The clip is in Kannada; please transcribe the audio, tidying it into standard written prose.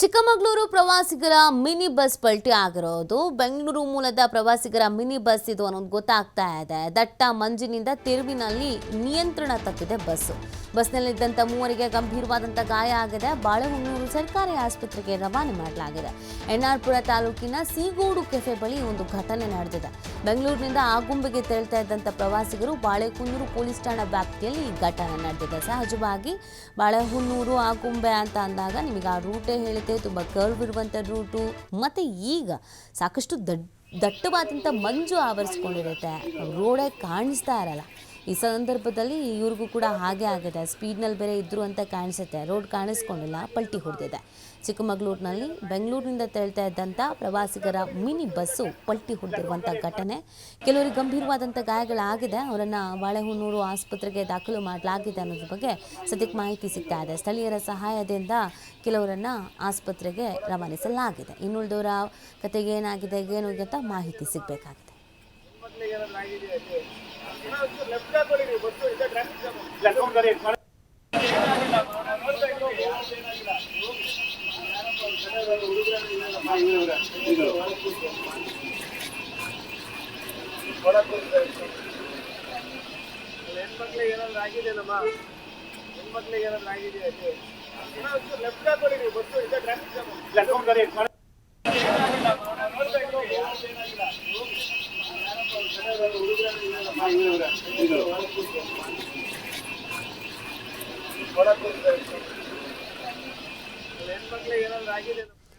ಚಿಕ್ಕಮಗಳೂರು ಪ್ರವಾಸಿಗರ ಮಿನಿ ಬಸ್ ಪಲ್ಟಿ ಆಗಿರೋದು. ಬೆಂಗಳೂರು ಮೂಲದ ಪ್ರವಾಸಿಗರ ಮಿನಿ ಬಸ್ ಇದು ಅನ್ನೋದು ಗೊತ್ತಾಗ್ತಾ ಇದೆ. ದಟ್ಟ ಮಂಜಿನಿಂದ ತಿರುವಿನಲ್ಲಿ ನಿಯಂತ್ರಣ ತಪ್ಪಿದೆ ಬಸ್ನಲ್ಲಿದ್ದಂಥ ಮೂವರಿಗೆ ಗಂಭೀರವಾದಂಥ ಗಾಯ ಆಗಿದೆ. ಬಾಳೆಹೊನ್ನೂರು ಸರ್ಕಾರಿ ಆಸ್ಪತ್ರೆಗೆ ರವಾನೆ ಮಾಡಲಾಗಿದೆ. ಎನ್ಆರ್ಪುರ ತಾಲೂಕಿನ ಸೀಗೋಡು ಕೆಫೆ ಬಳಿ ಒಂದು ಘಟನೆ ನಡೆದಿದೆ. ಬೆಂಗಳೂರಿನಿಂದ ಆಗುಂಬೆಗೆ ತೆರಳ್ತಾ ಇದ್ದಂಥ ಪ್ರವಾಸಿಗರು ಬಾಳೆಹೊನ್ನೂರು ಪೊಲೀಸ್ ಠಾಣಾ ವ್ಯಾಪ್ತಿಯಲ್ಲಿ ಈ ಘಟನೆ ನಡೆದಿದೆ. ಸಹಜವಾಗಿ ಬಾಳೆಹೊನ್ನೂರು ಆಗುಂಬೆ ಅಂತ ಅಂದಾಗ ನಿಮಗೆ ಆ ರೂಟೇ ಹೇಳುತ್ತೆ, ತುಂಬ ಕರ್ವ್ ಇರುವಂಥ ರೂಟು. ಮತ್ತು ಈಗ ಸಾಕಷ್ಟು ದಟ್ಟವಾದಂಥ ಮಂಜು ಆವರಿಸ್ಕೊಂಡಿರುತ್ತೆ, ರೋಡೇ ಕಾಣಿಸ್ತಾ ಇರಲ್ಲ. ಈ ಸಂದರ್ಭದಲ್ಲಿ ಇವ್ರಿಗೂ ಕೂಡ ಹಾಗೆ ಆಗಿದೆ. ಸ್ಪೀಡ್ನಲ್ಲಿ ಬೇರೆ ಇದ್ದರು ಅಂತ ಕಾಣಿಸುತ್ತೆ, ರೋಡ್ ಕಾಣಿಸ್ಕೊಂಡಿಲ್ಲ, ಪಲ್ಟಿ ಹೊಡೆದಿದೆ. ಚಿಕ್ಕಮಗಳೂರಿನಲ್ಲಿ ಬೆಂಗಳೂರಿನಿಂದ ತೆರಳ್ತಾ ಇದ್ದಂಥ ಪ್ರವಾಸಿಗರ ಮಿನಿ ಬಸ್ಸು ಪಲ್ಟಿ ಹೊಡೆದಿರುವಂಥ ಘಟನೆ. ಕೆಲವರಿಗೆ ಗಂಭೀರವಾದಂಥ ಗಾಯಗಳಾಗಿದೆ. ಅವರನ್ನು ಬಾಳೆಹೊನ್ನೂರು ಆಸ್ಪತ್ರೆಗೆ ದಾಖಲು ಮಾಡಲಾಗಿದೆ ಅನ್ನೋದ್ರ ಬಗ್ಗೆ ಸದ್ಯಕ್ಕೆ ಮಾಹಿತಿ ಸಿಗ್ತಾ ಇದೆ. ಸ್ಥಳೀಯರ ಸಹಾಯದಿಂದ ಕೆಲವರನ್ನು ಆಸ್ಪತ್ರೆಗೆ ರವಾನಿಸಲಾಗಿದೆ. ಇನ್ನುಳಿದವರ ಕತೆಗೆ ಏನಾಗಿದೆ ಏನು ಅಂತ ಮಾಹಿತಿ ಸಿಗಬೇಕಾಗಿದೆ. ಹೆಣ್ಮಕ್ಳಿಗೆ ಏನಾದ್ರು ಆಗಿದೆಯಲ್ಲಮ್ಮ, ಹೆಣ್ಮಕ್ಳಿಗೆ ಏನಾದ್ರು ಆಗಿದೆಯಾ? ಲೆಫ್ಟ್ ಹಾಕೊಳ್ಳಿ ನೀವು, ಬಸ್ಸು ಇದೆ, ಟ್ರಾಫಿಕ್ ಜಾಮ್. ಹೆಣ್ಮಕ್ಳಿಗೆ ಏನಾದ್ರು ಆಗಿದೆ.